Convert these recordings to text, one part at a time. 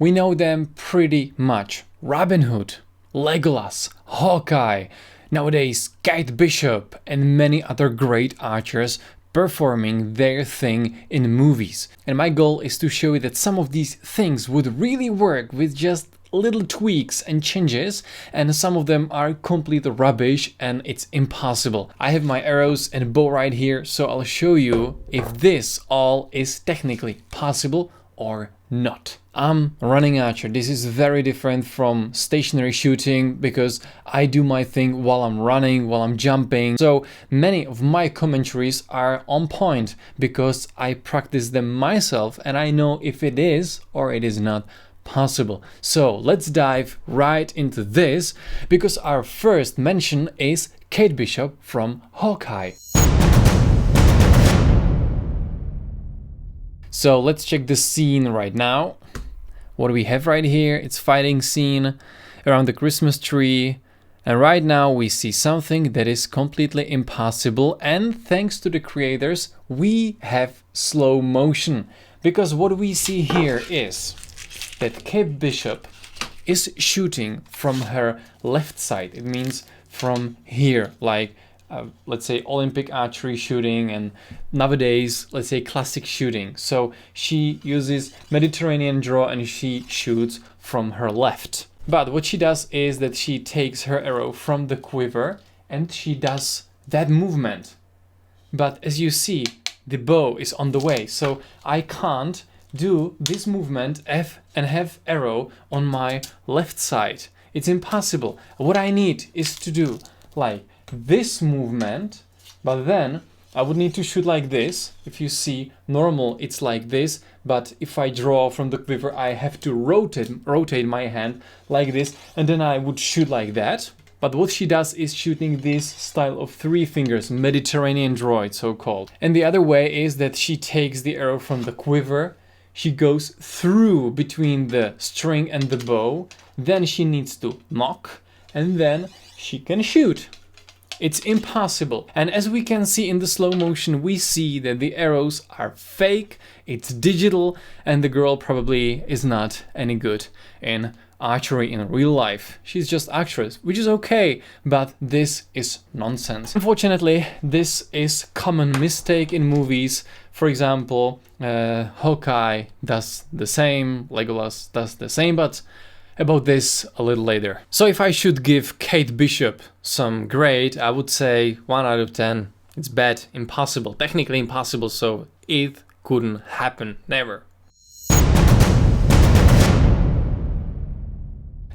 We know them pretty much. Robin Hood, Legolas, Hawkeye, nowadays Kate Bishop, and many other great archers performing their thing in movies. And my goal is to show you that some of these things would really work with just little tweaks and changes, and some of them are complete rubbish and it's impossible. I have my arrows and bow right here, so I'll show you if this all is technically possible or not. I'm running archer. This is very different from stationary shooting because I do my thing while I'm running, while I'm jumping. So many of my commentaries are on point because I practice them myself and I know if it is or it is not possible. So let's dive right into this because our first mention is Kate Bishop from Hawkeye. So let's check the scene right now. What do we have right here? It's fighting scene around the Christmas tree. And right now we see something that is completely impossible. And thanks to the creators, we have slow motion. Because what we see here is that Kate Bishop is shooting from her left side. It means from here, like let's say Olympic archery shooting and nowadays, let's say classic shooting. So she uses Mediterranean draw and she shoots from her left. But what she does is that she takes her arrow from the quiver and she does that movement. But as you see, the bow is on the way. So I can't do this movement and have arrow on my left side. It's impossible. What I need is to do like this movement, but then I would need to shoot like this. If you see normal, it's like this, but if I draw from the quiver, I have to rotate my hand like this, and then I would shoot like that. But what she does is shooting this style of 3 fingers, Mediterranean draw, it's so called. And the other way is that she takes the arrow from the quiver, she goes through between the string and the bow, then she needs to knock, and then she can shoot. It's impossible. And as we can see in the slow motion, we see that the arrows are fake, it's digital, and the girl probably is not any good in archery in real life. She's just actress, which is okay, but this is nonsense. Unfortunately, this is common mistake in movies. For example, Hawkeye does the same, Legolas does the same, but about this a little later. So if I should give Kate Bishop some grade, I would say 1 out of 10. It's bad, impossible, technically impossible, so it couldn't happen, never.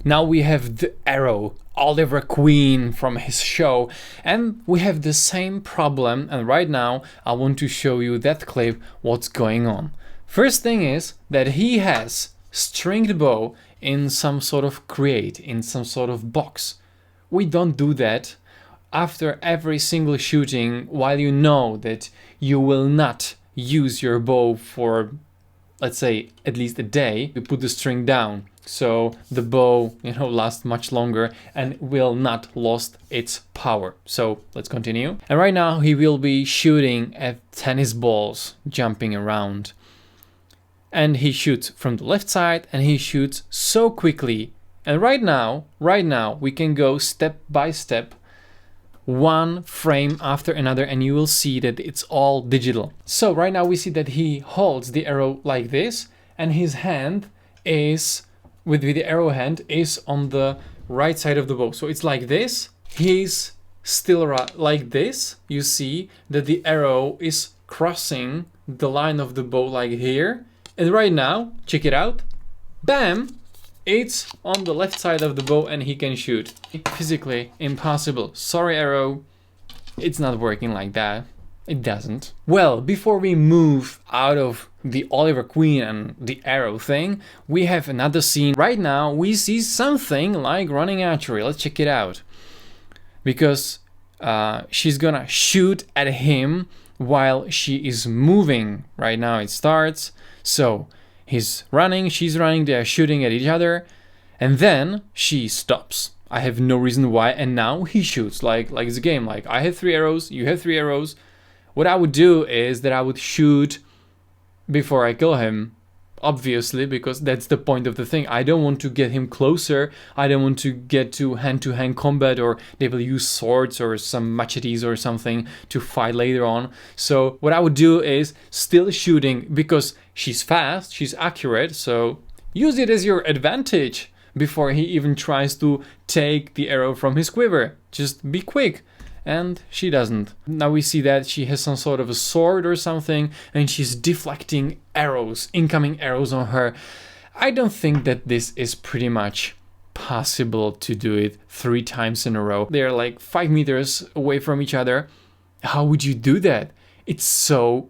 Now we have the arrow, Oliver Queen from his show, and we have the same problem, and right now I want to show you that clip, what's going on. First thing is that he has stringed bow in some sort of crate, in some sort of box. We don't do that after every single shooting while you know that you will not use your bow for, let's say, at least a day. You put the string down so the bow, lasts much longer and will not lost its power. So let's continue. And right now he will be shooting at tennis balls jumping around. And he shoots from the left side and he shoots so quickly. And right now, we can go step by step, one frame after another, and you will see that it's all digital. So right now we see that he holds the arrow like this and his hand is, with the arrow hand, is on the right side of the bow. So it's like this. He's still like this. You see that the arrow is crossing the line of the bow like here. And right now, check it out, bam, it's on the left side of the bow and he can shoot. Physically impossible. Sorry, arrow, it's not working like that. It doesn't. Well, before we move out of the Oliver Queen and the arrow thing, we have another scene. Right now, we see something like running archery. Let's check it out. Because she's gonna shoot at him while she is moving. Right now it starts. So he's running, she's running, they are shooting at each other, and then she stops. I have no reason why, and now he shoots like it's a game. Like I have 3 arrows, you have 3 arrows. What I would do is that I would shoot before I kill him obviously, because that's the point of the thing. I don't want to get him closer. I don't want to get to hand combat, or they will use swords or some machetes or something to fight later on. So what I would do is still shooting, because she's fast, she's accurate, so use it as your advantage before he even tries to take the arrow from his quiver. Just be quick. And she doesn't. Now we see that she has some sort of a sword or something, and she's deflecting arrows, incoming arrows on her. I don't think that this is pretty much possible to do it 3 times in a row. They're like 5 meters away from each other. How would you do that? It's so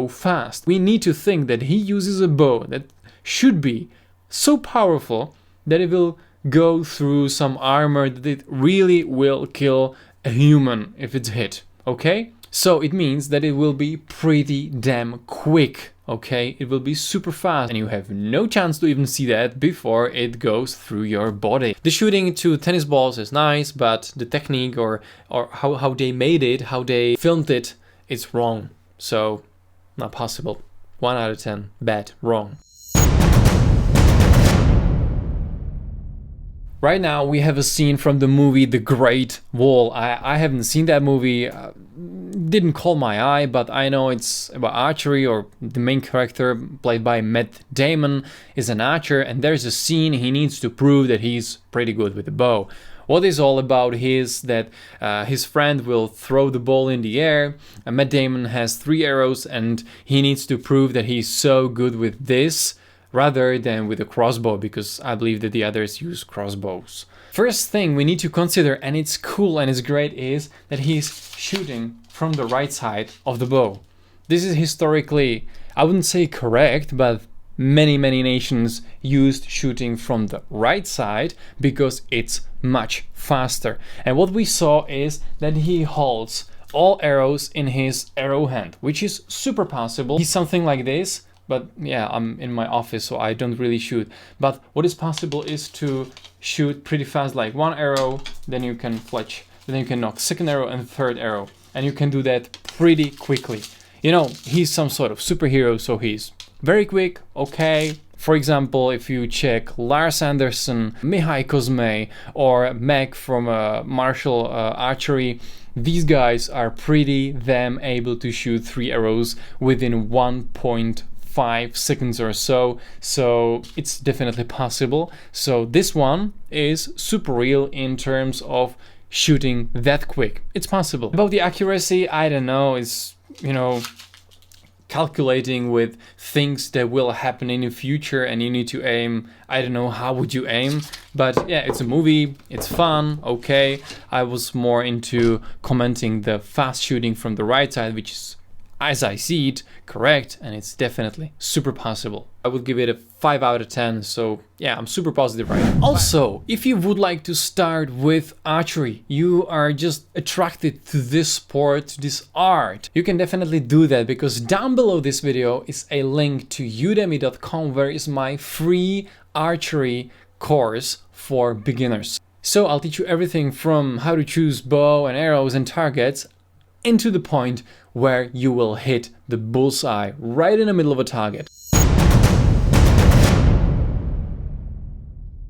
fast. We need to think that he uses a bow that should be so powerful that it will go through some armor, that it really will kill a human if it's hit, okay? So it means that it will be pretty damn quick, okay? It will be super fast, and you have no chance to even see that before it goes through your body. The shooting to tennis balls is nice, but the technique or how they made it, how they filmed it, it's wrong. So, not possible. 1 out of 10. Bad. Wrong. Right now we have a scene from the movie The Great Wall. I haven't seen that movie, didn't call my eye, but I know it's about archery, or the main character, played by Matt Damon, is an archer, and there's a scene he needs to prove that he's pretty good with the bow. What is all about is that his friend will throw the ball in the air, and Matt Damon has 3 arrows, and he needs to prove that he's so good with this rather than with a crossbow, because I believe that the others use crossbows. First thing we need to consider, and it's cool and it's great, is that he's shooting from the right side of the bow. This is historically, I wouldn't say correct, but many nations used shooting from the right side because it's much faster. And what we saw is that he holds all arrows in his arrow hand, which is super possible. He's something like this. But yeah, I'm in my office, so I don't really shoot. But what is possible is to shoot pretty fast, like 1 arrow, then you can fletch, then you can knock 2nd arrow and 3rd arrow. And you can do that pretty quickly. You know, he's some sort of superhero, so he's very quick, okay. For example, if you check Lars Anderson, Mihai Cosme, or Meg from Martial Archery, these guys are pretty damn able to shoot 3 arrows within 1.5 seconds or so it's definitely possible. So this one is super real in terms of shooting that quick. It's possible. About the accuracy, I don't know, it's, you know, calculating with things that will happen in the future, and you need to aim. I don't know how would you aim, but yeah, it's a movie, it's fun, okay. I was more into commenting the fast shooting from the right side, which is, as I see it, correct, and it's definitely super possible. I would give it a 5 out of 10, so yeah, I'm super positive right now. Also, if you would like to start with archery, you are just attracted to this sport, to this art, you can definitely do that, because down below this video is a link to udemy.com, where is my free archery course for beginners. So I'll teach you everything from how to choose bow and arrows and targets, into the point where you will hit the bullseye right in the middle of a target.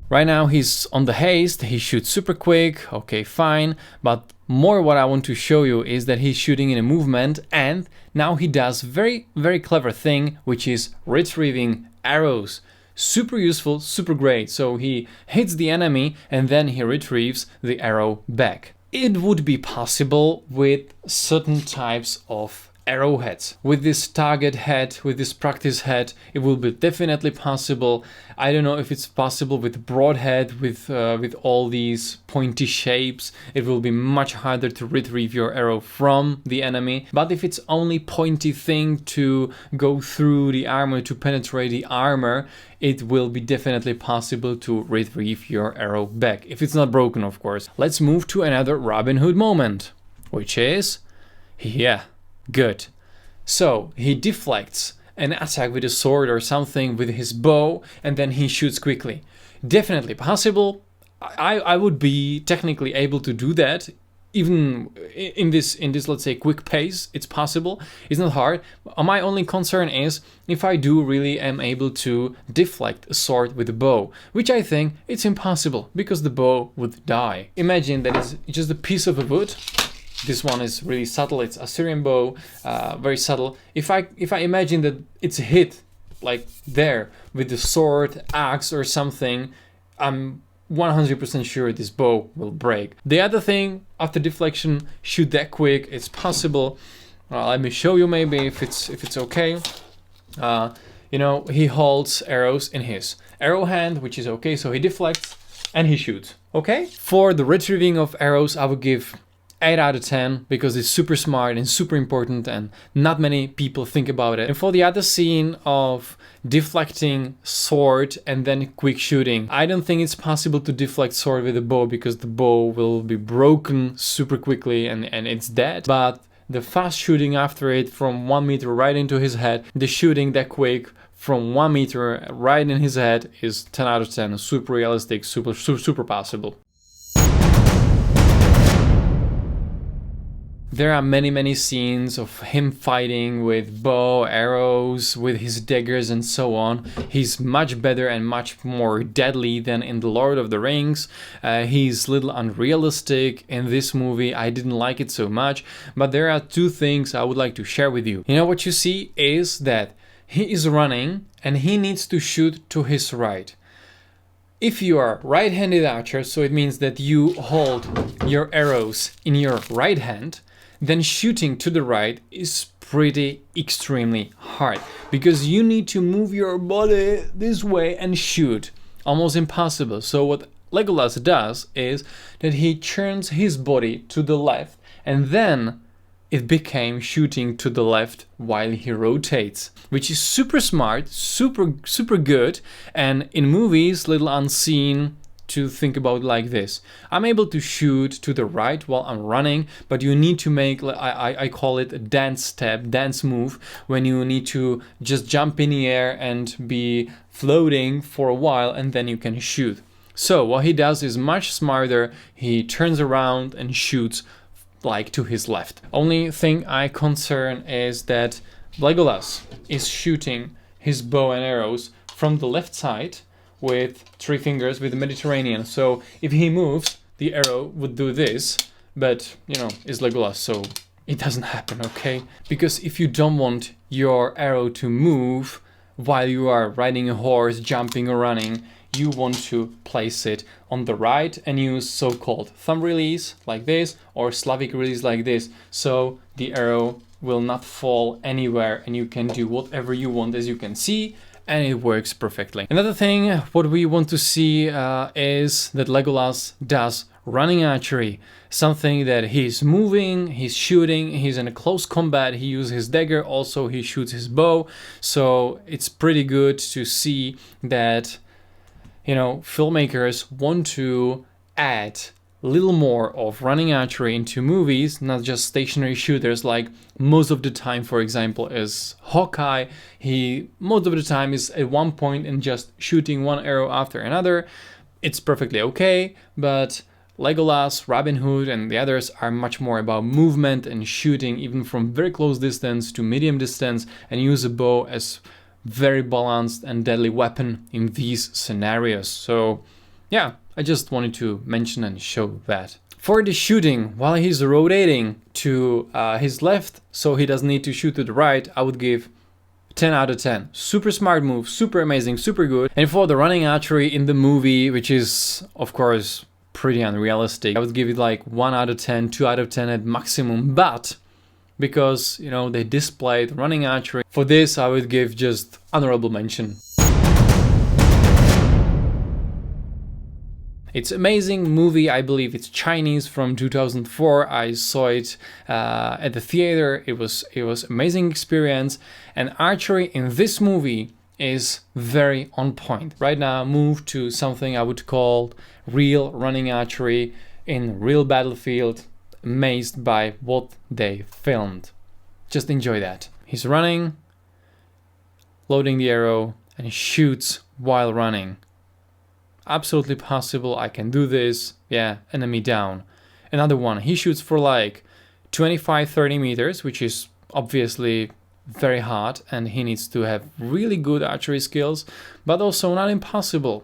Right now he's on the haste, he shoots super quick, okay fine, but more what I want to show you is that he's shooting in a movement, and now he does very clever thing, which is retrieving arrows. Super useful, super great. So he hits the enemy and then he retrieves the arrow back. It would be possible with certain types of arrowheads. With this target head, with this practice head, it will be definitely possible. I don't know if it's possible with broadhead, with all these pointy shapes. It will be much harder to retrieve your arrow from the enemy. But if it's only pointy thing to go through the armor, to penetrate the armor, it will be definitely possible to retrieve your arrow back. If it's not broken, of course. Let's move to another Robin Hood moment, which is, yeah, good. So he deflects an attack with a sword or something with his bow, and then he shoots quickly. Definitely possible. I would be technically able to do that even in this let's say quick pace, it's possible. It's not hard. My only concern is if I do really am able to deflect a sword with a bow, which I think it's impossible because the bow would die. Imagine that it's just a piece of a wood. This one is really subtle. It's Assyrian bow, very subtle. If I imagine that it's hit like there with the sword, axe or something, I'm 100% sure this bow will break. The other thing, after deflection, shoot that quick. It's possible. Let me show you maybe if it's okay. You know, he holds arrows in his arrow hand, which is okay. So he deflects and he shoots. Okay. For the retrieving of arrows, I would give 8 out of 10 because it's super smart and super important and not many people think about it. And for the other scene of deflecting sword and then quick shooting, I don't think it's possible to deflect sword with a bow because the bow will be broken super quickly and it's dead. But the fast shooting after it from 1 meter right into his head, the shooting that quick from 1 meter right in his head is 10 out of 10. Super realistic, super possible. There are many scenes of him fighting with bow, arrows, with his daggers and so on. He's much better and much more deadly than in The Lord of the Rings. He's a little unrealistic in this movie. I didn't like it so much, but there are two things I would like to share with you. You know what you see is that he is running and he needs to shoot to his right. If you are right-handed archer, so it means that you hold your arrows in your right hand, then shooting to the right is pretty extremely hard because you need to move your body this way and shoot. Almost impossible. So what Legolas does is that he turns his body to the left and then it became shooting to the left while he rotates, which is super smart, super good, and in movies little unseen to think about like this. I'm able to shoot to the right while I'm running, but you need to make, I call it a dance step, dance move, when you need to just jump in the air and be floating for a while and then you can shoot. So what he does is much smarter. He turns around and shoots like to his left. Only thing I concern is that Legolas is shooting his bow and arrows from the left side with 3 fingers with the Mediterranean. So if he moves, the arrow would do this, but you know, it's Legolas, so it doesn't happen, okay? Because if you don't want your arrow to move while you are riding a horse, jumping or running, you want to place it on the right and use so-called thumb release like this or Slavic release like this. So the arrow will not fall anywhere and you can do whatever you want, as you can see, and it works perfectly. Another thing, what we want to see is that Legolas does running archery, something that he's moving, he's shooting, he's in a close combat, he uses his dagger, also he shoots his bow. So it's pretty good to see that, you know, filmmakers want to add a little more of running archery into movies, not just stationary shooters like most of the time, for example, is Hawkeye. He most of the time is at one point and just shooting one arrow after another. It's perfectly okay, but Legolas, Robin Hood and the others are much more about movement and shooting even from very close distance to medium distance and use a bow as very balanced and deadly weapon in these scenarios. So yeah, I just wanted to mention and show that. For the shooting, while he's rotating to his left, so he doesn't need to shoot to the right, I would give 10 out of 10. Super smart move, super amazing, super good. And for the running archery in the movie, which is of course pretty unrealistic, I would give it like 1 out of 10, 2 out of 10 at maximum, but because, you know, they displayed running archery, for this I would give just honorable mention. It's amazing movie. I believe it's Chinese from 2004. I saw it at the theater. It was amazing experience, and archery in this movie is very on point. Right now, move to something I would call real running archery in real battlefield. Amazed by what they filmed. Just enjoy that. He's running, loading the arrow, and shoots while running. Absolutely possible, I can do this. Yeah, enemy down. Another one, he shoots for like 25-30 meters, which is obviously very hard, and he needs to have really good archery skills, but also not impossible.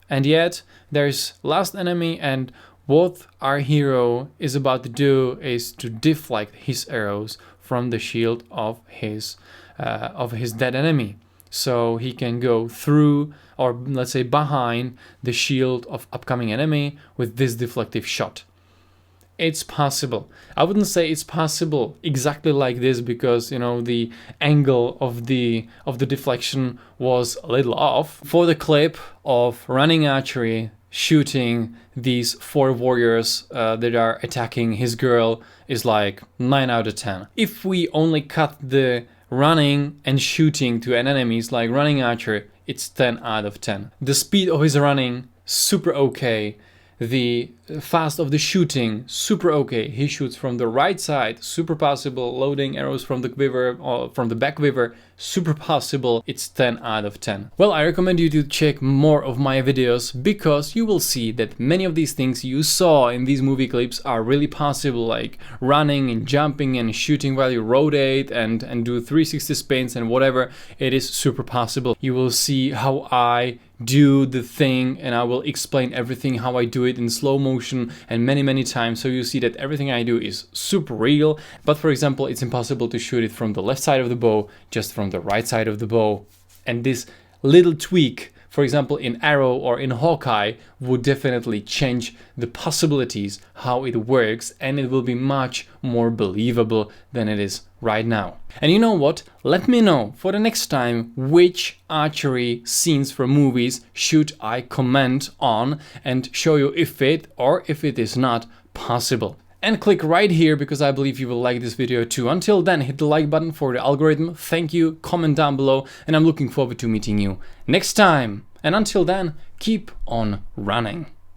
And yet there's last enemy, and what our hero is about to do is to deflect his arrows from the shield of his dead enemy, so he can go through, or let's say behind, the shield of upcoming enemy with this deflective shot. It's possible. I wouldn't say it's possible exactly like this, because, you know, the angle of the deflection was a little off. For the clip of running archery shooting these 4 warriors that are attacking his girl is like 9 out of 10. If we only cut the running and shooting to an enemies like running archer, it's 10 out of 10. The speed of his running, super okay. The fast of the shooting, super okay. He shoots from the right side, super possible. Loading arrows from the quiver or from the back quiver, super possible. It's 10 out of 10. Well, I recommend you to check more of my videos, because you will see that many of these things you saw in these movie clips are really possible, like running and jumping and shooting while you rotate and do 360 spins and whatever. It is super possible. You will see how I do the thing, and I will explain everything, how I do it in slow motion and many times, so you see that everything I do is super real. But for example, it's impossible to shoot it from the left side of the bow, just from the right side of the bow. And this little tweak, for example in Arrow or in Hawkeye, would definitely change the possibilities how it works, and it will be much more believable than it is right now. And you know what? Let me know for the next time which archery scenes from movies should I comment on and show you if it or if it is not possible. And click right here, because I believe you will like this video too. Until then, hit the like button for the algorithm. Thank you, comment down below, and I'm looking forward to meeting you next time. And until then, keep on running.